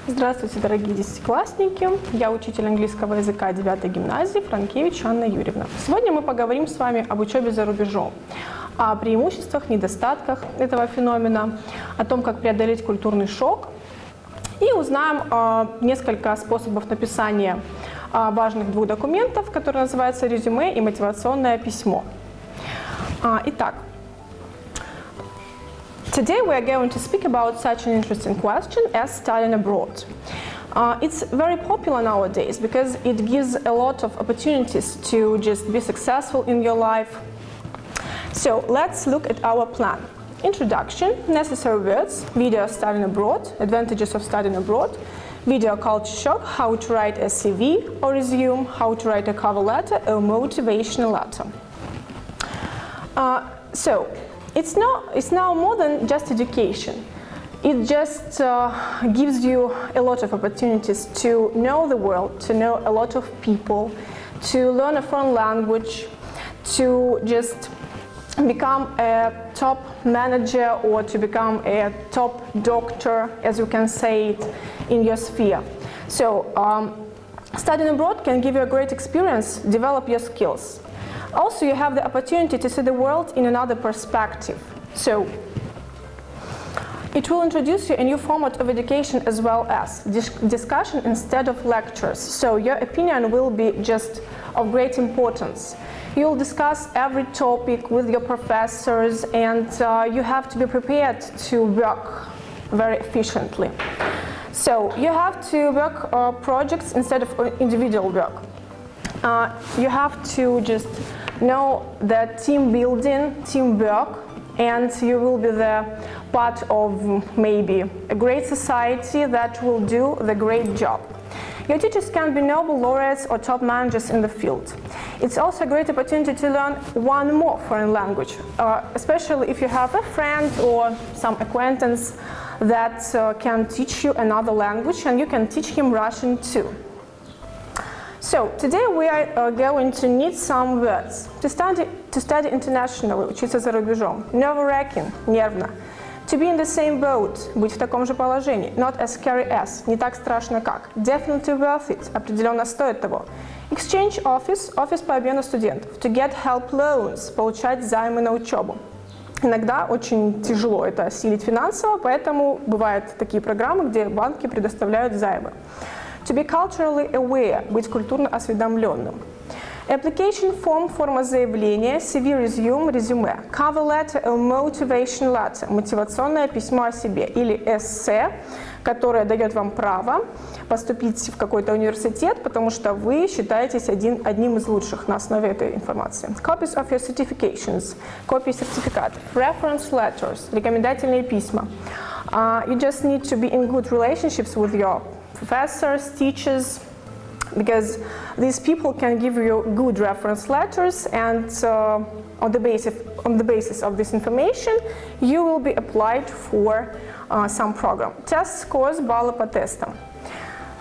Здравствуйте, дорогие десятиклассники! Я учитель английского языка 9-й гимназии Франкевич Анна Юрьевна. Сегодня мы поговорим с вами об учебе за рубежом, о преимуществах, недостатках этого феномена, о том, как преодолеть культурный шок, и узнаем несколько способов написания важных двух документов, которые называются резюме и мотивационное письмо. Итак, today we are going to speak about such an interesting question as studying abroad. It's very popular nowadays because it gives a lot of opportunities to just be successful in your life. So let's look at our plan. Introduction, necessary words, video studying abroad, advantages of studying abroad, video culture shock, how to write a CV or resume, how to write a cover letter or motivational letter. So it's now more than just education. It just gives you a lot of opportunities to know the world, to know a lot of people, to learn a foreign language, to just become a top manager or to become a top doctor, as you can say it, in your sphere. So studying abroad can give you a great experience, develop your skills. Also, you have the opportunity to see the world in another perspective. So it will introduce you a new format of education as well as discussion instead of lectures. So your opinion will be just of great importance. You'll discuss every topic with your professors, and you have to be prepared to work very efficiently. So you have to work projects instead of individual work. You have to just know that team building, teamwork, and you will be the part of maybe a great society that will do the great job. Your teachers can be Nobel laureates or top managers in the field. It's also a great opportunity to learn one more foreign language, especially if you have a friend or some acquaintance that can teach you another language, and you can teach him Russian too. So today we are going to need some words. To study internationally, учиться за рубежом. Nerve-wracking, нервно. To be in the same boat, быть в таком же положении. Not as scary as, не так страшно как. Definitely worth it, определенно стоит того. Exchange office, офис по обмену студентов. To get help loans, получать займы на учебу. Иногда очень тяжело это осилить финансово, поэтому бывают такие программы, где банки предоставляют займы. To be culturally aware, быть культурно осведомленным. Application form, форма заявления, CV, resume, резюме. Cover letter or motivation letter, мотивационное письмо о себе. Или эссе, которое дает вам право поступить в какой-то университет, потому что вы считаетесь одним из лучших на основе этой информации. Copies of your certifications, копии сертификатов. Reference letters, рекомендательные письма. You just need to be in good relationships with your professors, teachers, because these people can give you good reference letters, and on the basis of this information, you will be applied for some program. Test scores, баллы по тестам.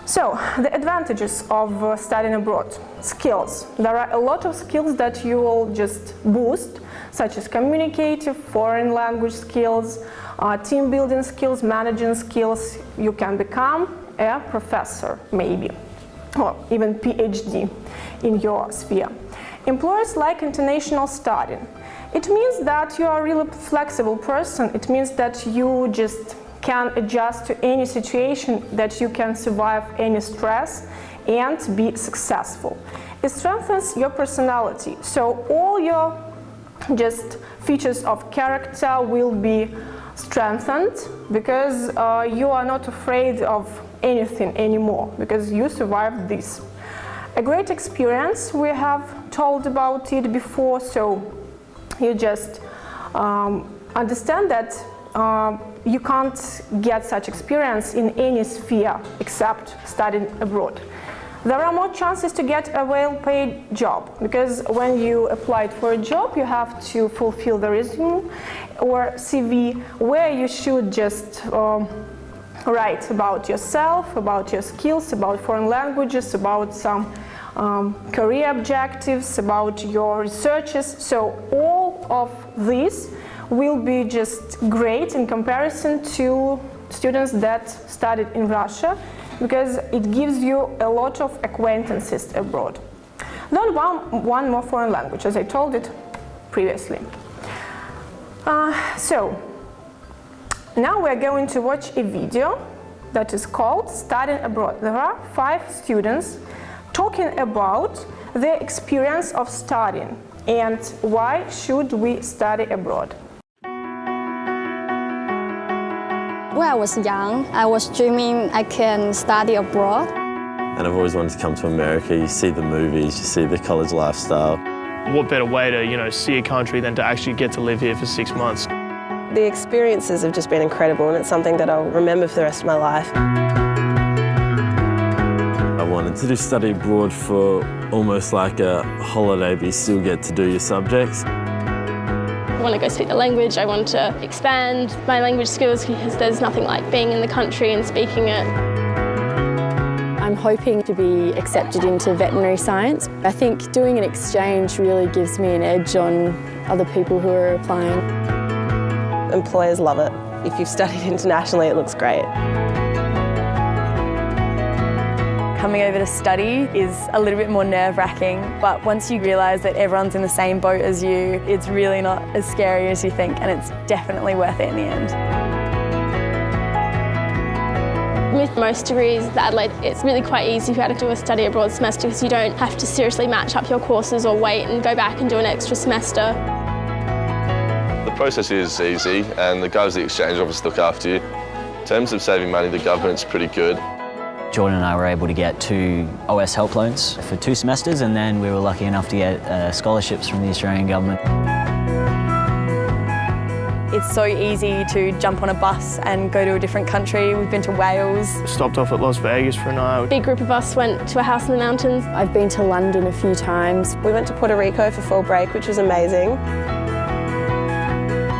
So, the advantages of studying abroad. Skills. There are a lot of skills that you will just boost, such as communicative, foreign language skills, team building skills, managing skills. You can become a professor, maybe, or even PhD in your sphere. Employers like international studying. It means that you are a really flexible person. It means that you just can adjust to any situation, that you can survive any stress and be successful. It strengthens your personality. So all your just features of character will be strengthened because you are not afraid of anything anymore, because you survived this. A great experience, we have told about it before, so you just understand that you can't get such experience in any sphere except studying abroad. There are more chances to get a well-paid job, because when you applied for a job, you have to fulfill the resume or CV, where you should just write about yourself, about your skills, about foreign languages, about some career objectives, about your researches. So all of this will be just great in comparison to students that studied in Russia, because it gives you a lot of acquaintances abroad. Learn one more foreign language, as I told it previously. So now we're going to watch a video that is called Studying Abroad. There are 5 students talking about their experience of studying and why should we study abroad. When I was young, I was dreaming I can study abroad. And I've always wanted to come to America. You see the movies, you see the college lifestyle. What better way to, see a country than to actually get to live here for 6 months? The experiences have just been incredible, and it's something that I'll remember for the rest of my life. I wanted to study abroad for almost like a holiday, but you still get to do your subjects. I want to go speak the language. I want to expand my language skills because there's nothing like being in the country and speaking it. I'm hoping to be accepted into veterinary science. I think doing an exchange really gives me an edge on other people who are applying. Employers love it. If you've studied internationally, it looks great. Coming over to study is a little bit more nerve-wracking, but once you realise that everyone's in the same boat as you, it's really not as scary as you think, and it's definitely worth it in the end. With most degrees at Adelaide, it's really quite easy if you had to do a study abroad semester because you don't have to seriously match up your courses or wait and go back and do an extra semester. The process is easy and the guys at the exchange obviously look after you. In terms of saving money, the government's pretty good. Jordan and I were able to get 2 OS help loans for 2 semesters, and then we were lucky enough to get scholarships from the Australian government. It's so easy to jump on a bus and go to a different country. We've been to Wales. Stopped off at Las Vegas for a night. A big group of us went to a house in the mountains. I've been to London a few times. We went to Puerto Rico for fall break, which was amazing.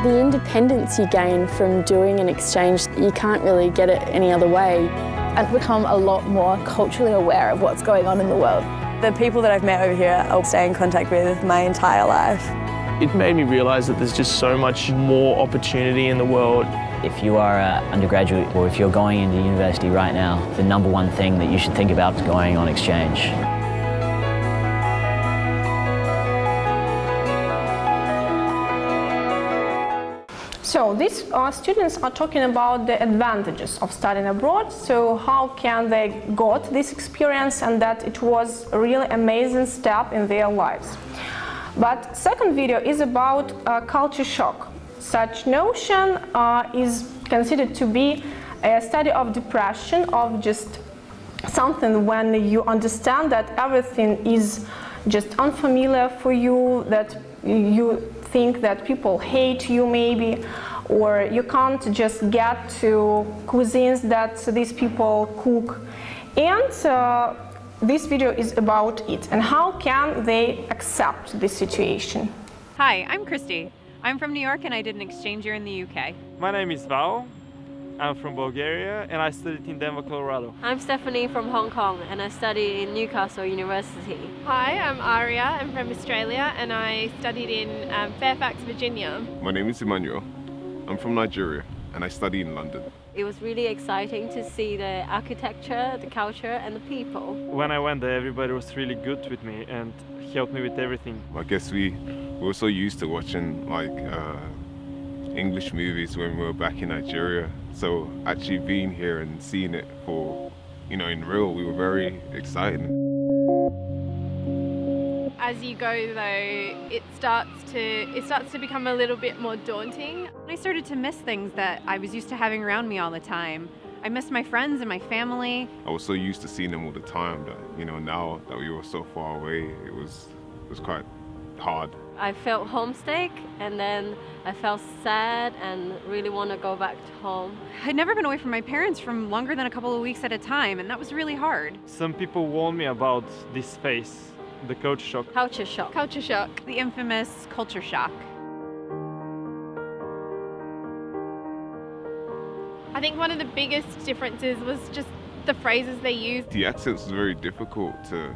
The independence you gain from doing an exchange, you can't really get it any other way. I've become a lot more culturally aware of what's going on in the world. The people that I've met over here, I'll stay in contact with my entire life. It made me realise that there's just so much more opportunity in the world. If you are an undergraduate or if you're going into university right now, the #1 thing that you should think about is going on exchange. So these students are talking about the advantages of studying abroad, so how can they got this experience and that it was a really amazing step in their lives. But second video is about culture shock. Such notion is considered to be a study of depression, of just something when you understand that everything is just unfamiliar for you, that you think that people hate you maybe, or you can't just get to cuisines that these people cook. And this video is about it and how can they accept this situation. Hi, I'm Christy. I'm from New York and I did an exchange year in the UK. My name is Val. I'm from Bulgaria and I studied in Denver, Colorado. I'm Stephanie from Hong Kong and I study in Newcastle University. Hi, I'm Aria. I'm from Australia and I studied in Fairfax, Virginia. My name is Emmanuel. I'm from Nigeria and I study in London. It was really exciting to see the architecture, the culture and the people. When I went there, everybody was really good with me and helped me with everything. I guess we were so used to watching English movies when we were back in Nigeria. So actually being here and seeing it for, in real, we were very excited. As you go though, it starts to become a little bit more daunting. I started to miss things that I was used to having around me all the time. I missed my friends and my family. I was so used to seeing them all the time that, now that we were so far away, it was quite hard. I felt homesick and then I felt sad and really want to go back to home. I'd never been away from my parents for longer than a couple of weeks at a time, and that was really hard. Some people warned me about this phase, the culture shock. Culture shock. Culture shock. The infamous culture shock. I think one of the biggest differences was just the phrases they used. The accents was very difficult to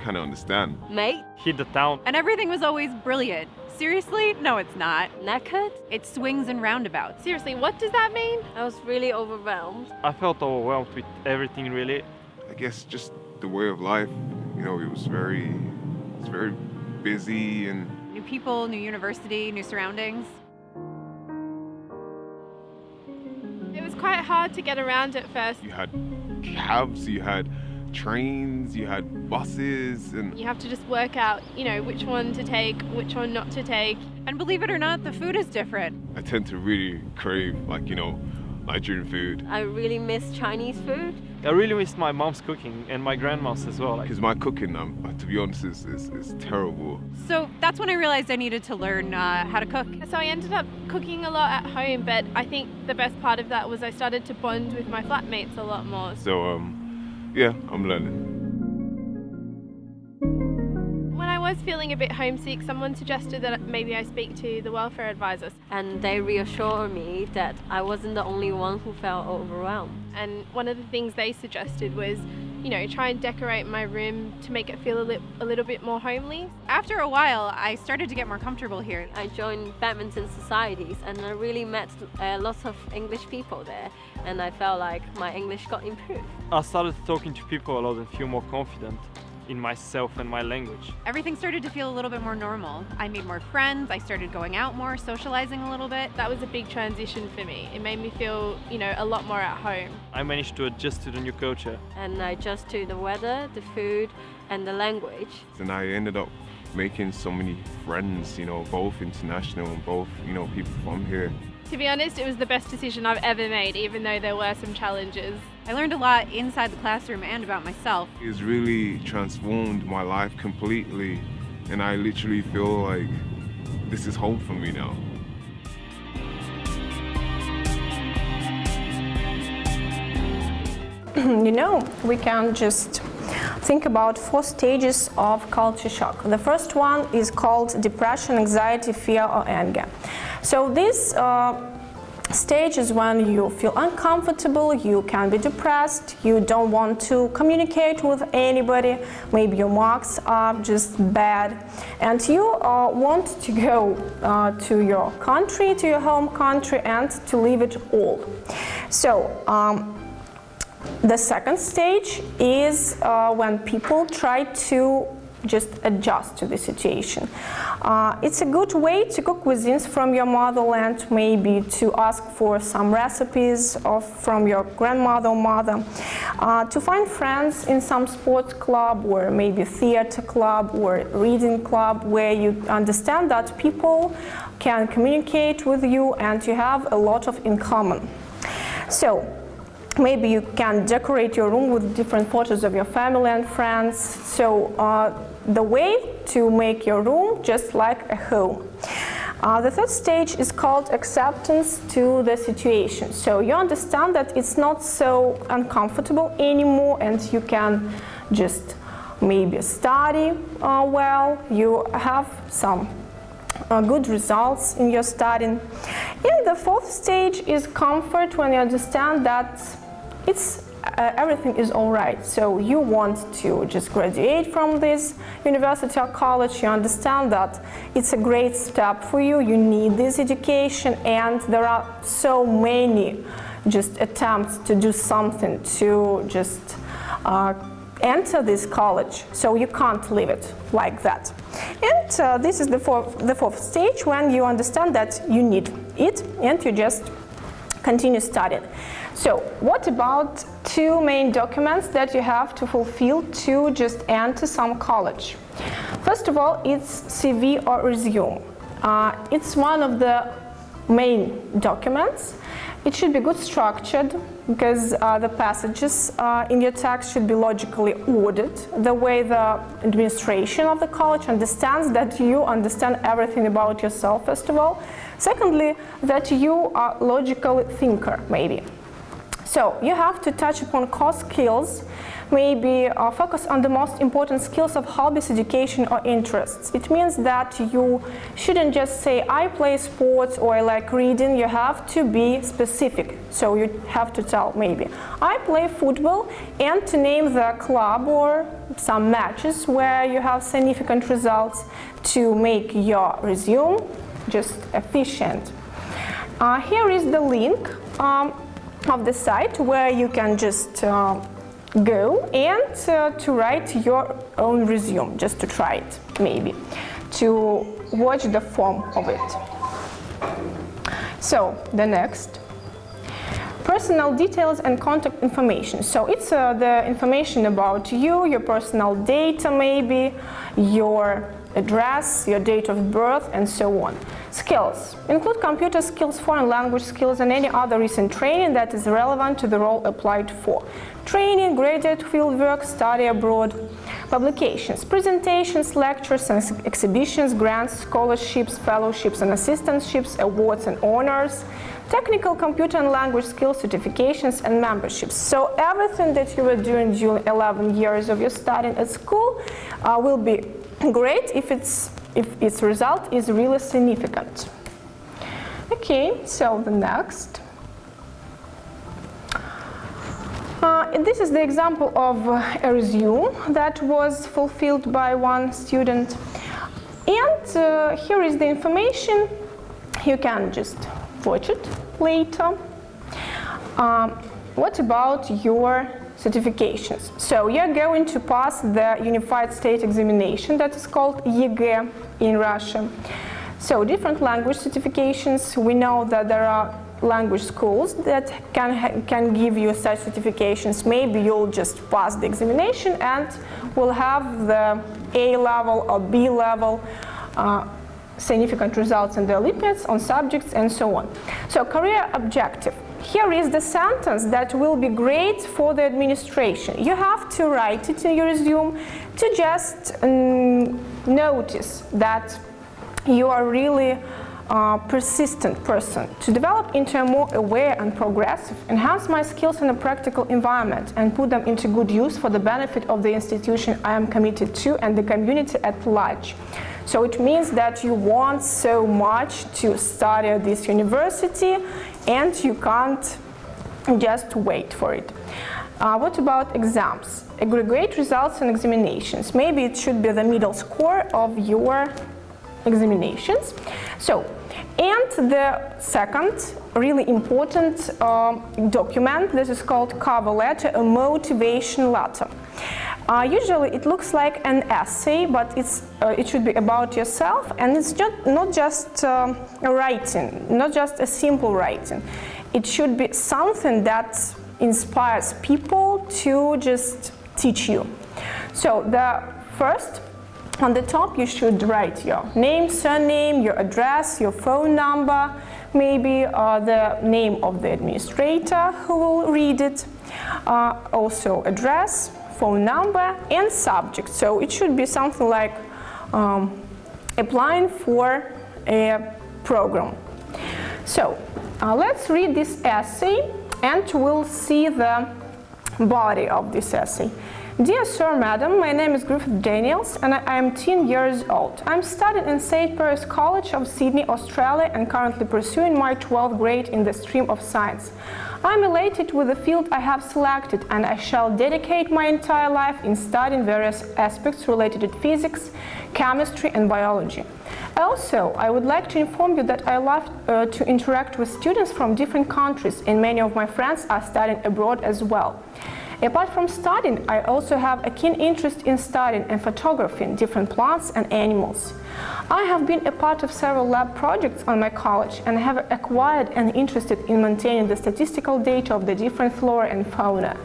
kind of understand. Mate. Hit the town. And everything was always brilliant. Seriously? No, it's not. Knackered? It swings and roundabouts. Seriously, what does that mean? I was really overwhelmed. I felt overwhelmed with everything, really. I guess just the way of life, you know, it was very busy and New people, new university, new surroundings. It was quite hard to get around at first. you had cabs, you had trains, you had buses, and You have to just work out, which one to take, which one not to take. And believe it or not, the food is different. I tend to really crave, Nigerian food. I really miss Chinese food. I really missed my mom's cooking and my grandma's as well. Because my cooking, to be honest, is terrible. So that's when I realized I needed to learn how to cook. So I ended up cooking a lot at home, but I think the best part of that was I started to bond with my flatmates a lot more. So, yeah, I'm learning. When I was feeling a bit homesick, someone suggested that maybe I speak to the welfare advisors. And they reassured me that I wasn't the only one who felt overwhelmed. And one of the things they suggested was, try and decorate my room to make it feel a little bit more homely. After a while, I started to get more comfortable here. I joined badminton societies and I really met lots of English people there, and I felt like my English got improved. I started talking to people a lot and feel more confident in myself and my language. Everything started to feel a little bit more normal. I made more friends, I started going out more, socializing a little bit. That was a big transition for me. It made me feel, a lot more at home. I managed to adjust to the new culture. And I adjust to the weather, the food, and the language. And I ended up making so many friends, both international and both, people from here. To be honest, it was the best decision I've ever made, even though there were some challenges. I learned a lot inside the classroom and about myself. It's really transformed my life completely, and I literally feel like this is home for me now. We can just think about 4 stages of culture shock. The first one is called depression, anxiety, fear, or anger. So this stage is when you feel uncomfortable, you can be depressed, you don't want to communicate with anybody, maybe your marks are just bad, and you want to go to your country, to your home country, and to leave it all. So the second stage is when people try to just adjust to the situation. It's a good way to cook cuisines from your motherland, maybe to ask for some recipes from your grandmother or mother, to find friends in some sports club or maybe theater club or reading club where you understand that people can communicate with you and you have a lot of in common. So maybe you can decorate your room with different photos of your family and friends. So the way to make your room just like a home. The third stage is called acceptance to the situation. So you understand that it's not so uncomfortable anymore and you can just maybe study well, you have some good results in your studying. And the fourth stage is comfort, when you understand that everything is all right. So you want to just graduate from this university or college, you understand that it's a great step for you, you need this education, and there are so many just attempts to do something to just enter this college, so you can't leave it like that. And this is the fourth stage, when you understand that you need it and you just continue studying. So what about 2 main documents that you have to fulfill to just enter some college? First of all, it's CV or resume. It's one of the main documents. It should be good structured, because the passages in your text should be logically ordered, the way the administration of the college understands that you understand everything about yourself, first of all. Secondly, that you are a logical thinker, maybe. So you have to touch upon core skills, maybe focus on the most important skills of hobbies, education or interests. It means that you shouldn't just say I play sports or I like reading. You have to be specific. So you have to tell maybe I play football, and to name the club or some matches where you have significant results to make your resume just efficient. Here is the link of the site where you can just go and to write your own resume, just to try it maybe, to watch the form of it. So the next, personal details and contact information. So it's the information about you, your personal data maybe, your address, your date of birth, and so on. Skills include computer skills, foreign language skills, and any other recent training that is relevant to the role applied for. Training, graduate fieldwork, study abroad. Publications, presentations, lectures and exhibitions, grants, scholarships, fellowships and assistantships, awards and honors. Technical computer and language skills, certifications and memberships. So everything that you were doing during 11 years of your studying at school will be great if its result is really significant. Okay, so the next. This is the example of a resume that was fulfilled by one student. And here is the information. You can just watch it later. What about your certifications? So you're going to pass the Unified State Examination that is called ЕГЭ in Russia. So different language certifications. We know that there are language schools that can give you such certifications. Maybe you'll just pass the examination and will have the A level or B level significant results in the Olympiads on subjects and so on. So career objective. Here is the sentence that will be great for the administration. You have to write it in your resume to just notice that you are really a persistent person, to develop into a more aware and progressive, enhance my skills in a practical environment and put them into good use for the benefit of the institution I am committed to and the community at large. So it means that you want so much to study at this university and you can't just wait for it. What about exams? Aggregate results and examinations. Maybe it should be the middle score of your examinations. So, and the second really important document, this is called cover letter, a motivation letter. Usually it looks like an essay, but it should be about yourself, and it's not just a writing, not just a simple writing. It should be something that inspires people to just teach you. So the first, on the top you should write your name, surname, your address, your phone number, maybe the name of the administrator who will read it, also address, phone number and subject. So it should be something like applying for a program. So let's read this essay and we'll see the body of this essay. Dear Sir, Madam, my name is Griffith Daniels and I am 10 years old. I'm studying in St. Paris College of Sydney, Australia and currently pursuing my 12th grade in the stream of science. I'm elated with the field I have selected and I shall dedicate my entire life in studying various aspects related to physics, chemistry and biology. Also, I would like to inform you that I love to interact with students from different countries and many of my friends are studying abroad as well. Apart from studying, I also have a keen interest in studying and photographing different plants and animals. I have been a part of several lab projects on my college and have acquired and interested in maintaining the statistical data of the different flora and fauna.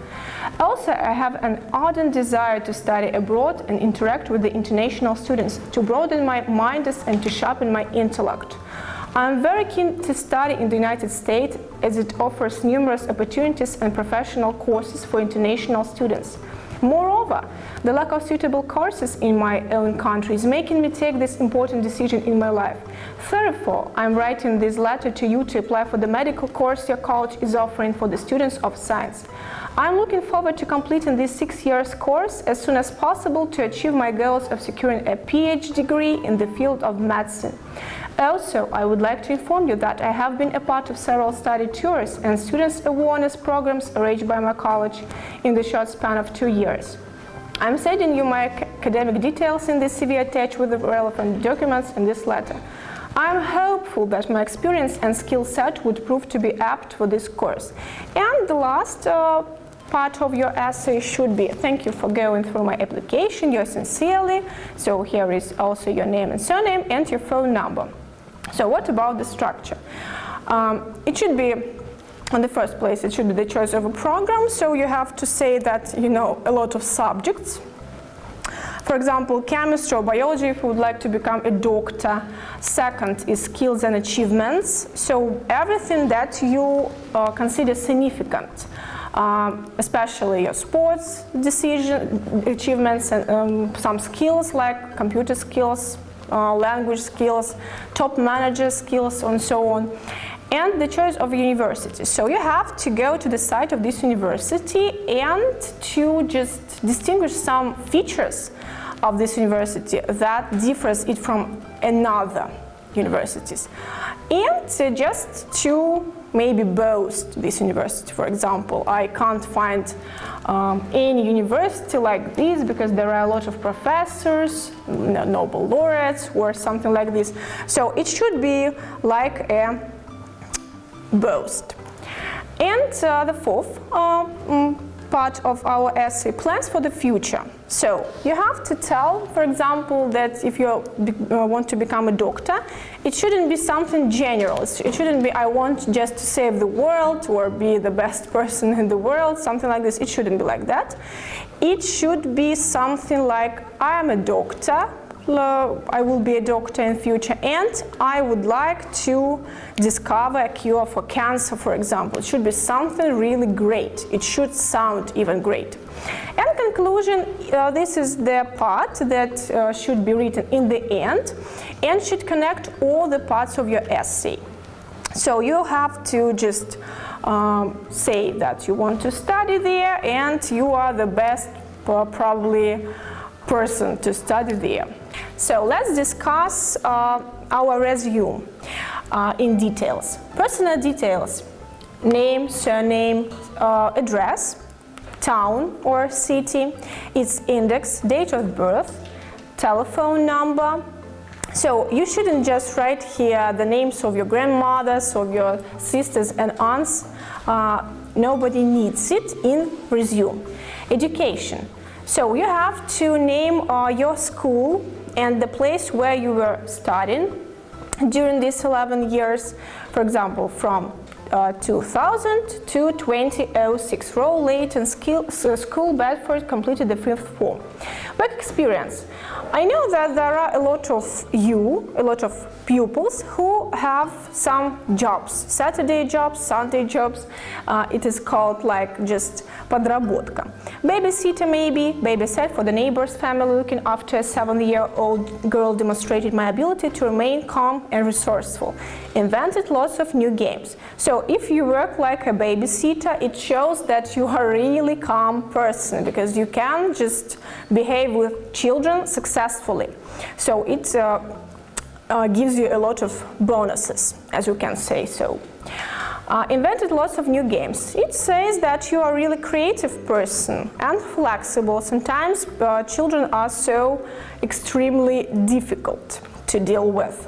Also, I have an ardent desire to study abroad and interact with the international students to broaden my mind and to sharpen my intellect. I am very keen to study in the United States as it offers numerous opportunities and professional courses for international students. Moreover, the lack of suitable courses in my own country is making me take this important decision in my life. Therefore, I'm writing this letter to you to apply for the medical course your college is offering for the students of science. I'm looking forward to completing this 6 years course as soon as possible to achieve my goals of securing a PhD degree in the field of medicine. Also, I would like to inform you that I have been a part of several study tours and students awareness programs arranged by my college in the short span of 2 years. I'm sending you my academic details in this CV attached with the relevant documents in this letter. I'm hopeful that my experience and skill set would prove to be apt for this course. And the last part of your essay should be, thank you for going through my application, yours sincerely. So here is also your name and surname and your phone number. So what about the structure? It should be, in the first place, it should be the choice of a program. So you have to say that you know a lot of subjects. For example, chemistry or biology if you would like to become a doctor. Second is skills and achievements. So everything that you consider significant. Especially your sports achievements and some skills like computer skills, language skills, top manager skills, and so on. And the choice of university. So you have to go to the site of this university and to just distinguish some features of this university that differs it from another universities. And just to maybe boast this university. For example, I can't find any university like this because there are a lot of professors, Nobel laureates or something like this. So it should be like a boast. And the fourth part of our essay, plans for the future. So you have to tell, for example, that if you want to become a doctor, it shouldn't be something general. It shouldn't be, I want just to save the world or be the best person in the world, something like this. It shouldn't be like that. It should be something like, I am a doctor, I will be a doctor in future, and I would like to discover a cure for cancer, for example. It should be something really great. It should sound even great. And conclusion, this is the part that should be written in the end and should connect all the parts of your essay. So you have to just say that you want to study there and you are the best probably person to study there. So let's discuss our resume in details. Personal details, name, surname, address, town or city, its index, date of birth, telephone number. So you shouldn't just write here the names of your grandmothers, of your sisters and aunts. Nobody needs it in resume. Education. So you have to name your school and the place where you were studying during these 11 years. For example, from 2000 to 2006. Role late in school Bedford completed the 5th form. Work experience. I know that there are a lot of pupils who have some jobs, Saturday jobs, Sunday jobs. It is called like just подработка. Babysitter maybe, babysat for the neighbor's family looking after a 7-year-old girl, demonstrated my ability to remain calm and resourceful. Invented lots of new games. So if you work like a babysitter, it shows that you are a really calm person because you can just behave with children successfully. So it gives you a lot of bonuses, as you can say so. Invented lots of new games. It says that you are a really creative person and flexible. Sometimes children are so extremely difficult to deal with.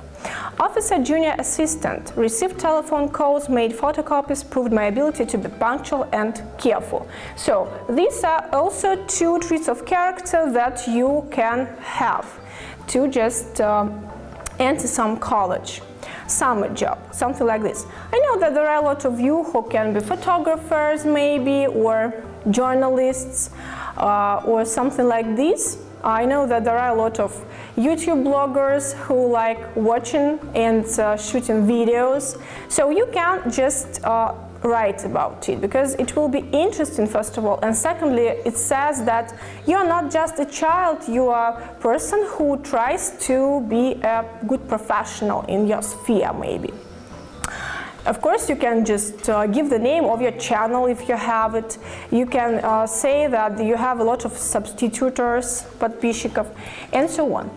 Officer, junior assistant, received telephone calls, made photocopies, proved my ability to be punctual and careful. So these are also 2 traits of character that you can have to just enter some college, summer job, something like this. I know that there are a lot of you who can be photographers maybe, or journalists, or something like this. I know that there are a lot of YouTube bloggers who like watching and shooting videos. So you can just write about it, because it will be interesting, first of all, and secondly, it says that you're not just a child, you are a person who tries to be a good professional in your sphere, maybe. Of course, you can just give the name of your channel if you have it. You can say that you have a lot of substitutors, подписчиков, and so on.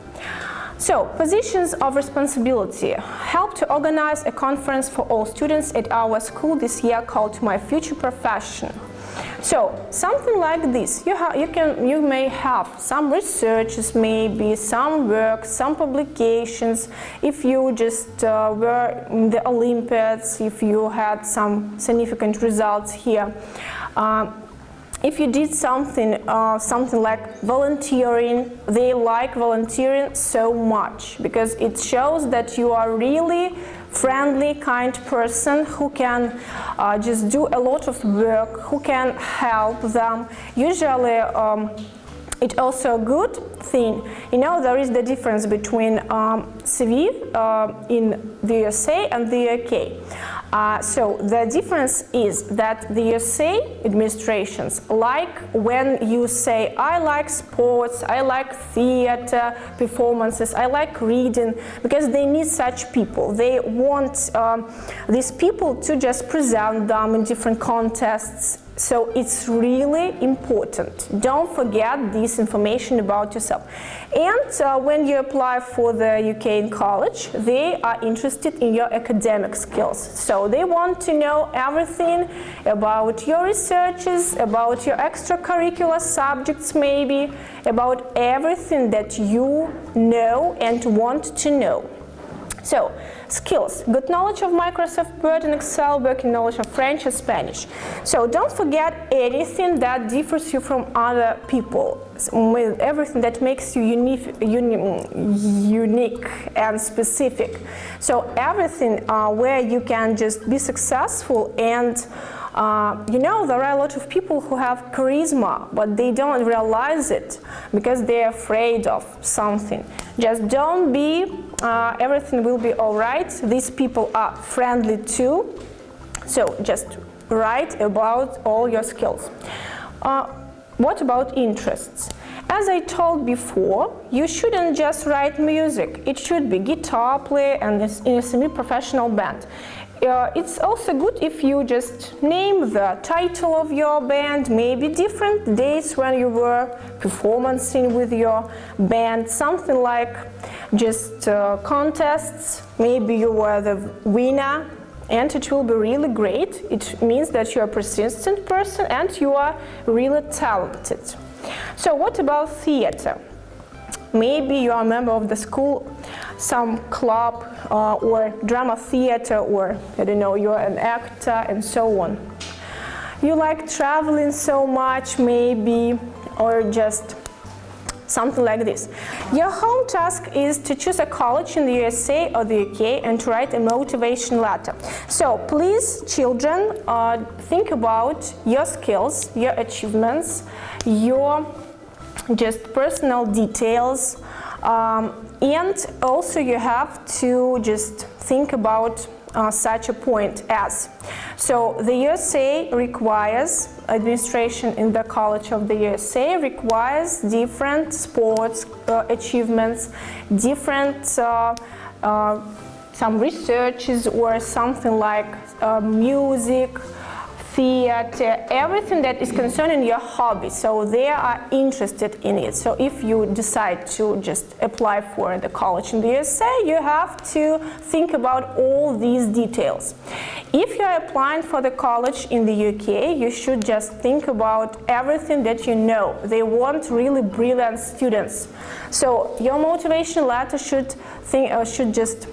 So, positions of responsibility. Help to organize a conference for all students at our school this year called My Future Profession. So, something like this. You may have some researches, maybe some work, some publications. If you just were in the Olympiads, if you had some significant results here. If you did something like volunteering, they like volunteering so much because it shows that you are really friendly, kind person who can just do a lot of work, who can help them. Usually, it's also a good thing. You know, there is the difference between CV in the USA and the UK. So the difference is that the USA administrations like when you say, I like sports, I like theater performances, I like reading, because they need such people. They want these people to just present them in different contests. So it's really important. Don't forget this information about yourself. And when you apply for the UK in college, they are interested in your academic skills. So they want to know everything about your researches, about your extracurricular subjects maybe, about everything that you know and want to know. So, skills, good knowledge of Microsoft Word and Excel, working knowledge of French and Spanish. So don't forget anything that differs you from other people, with everything that makes you unique and specific. So everything where you can just be successful, and you know, there are a lot of people who have charisma, but they don't realize it because they're afraid of something. Just don't be, everything will be all right. These people are friendly too. So just write about all your skills. What about interests? As I told before, you shouldn't just write music. It should be guitar play and in a semi-professional band. It's also good if you just name the title of your band, maybe different dates when you were performing with your band, something like just contests, maybe you were the winner, and it will be really great. It means that you are a persistent person and you are really talented. So what about theater? Maybe you are a member of the school, some club or drama theater, or I don't know, you're an actor and so on. You like traveling so much maybe, or just something like this. Your home task is to choose a college in the USA or the UK and to write a motivation letter. So please, children, think about your skills, your achievements, your just personal details, and also you have to just think about such a point as. So the USA requires, administration in the College of the USA requires different sports achievements, different some researches or something like music, theater, everything that is concerning your hobby, so they are interested in it. So if you decide to just apply for the college in the USA, you have to think about all these details. If you are applying for the college in the UK, you should just think about everything that you know. They want really brilliant students. So your motivation letter should just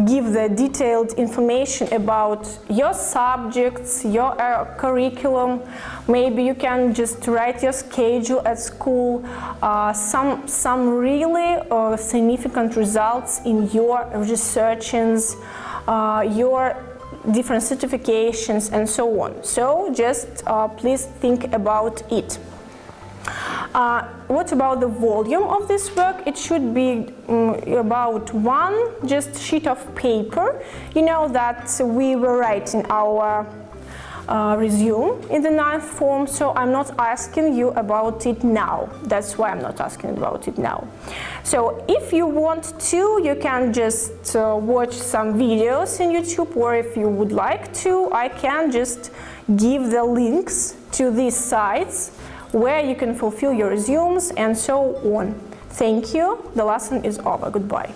give the detailed information about your subjects, your curriculum. Maybe you can just write your schedule at school, some really significant results in your researches, your different certifications and so on. So just please think about it. What about the volume of this work? It should be about one just sheet of paper. You know that we were writing our resume in the 9th form, so I'm not asking you about it now. That's why I'm not asking about it now. So if you want to, you can just watch some videos in YouTube, or if you would like to, I can just give the links to these sites where you can fulfill your resumes and so on. Thank you. The lesson is over. Goodbye.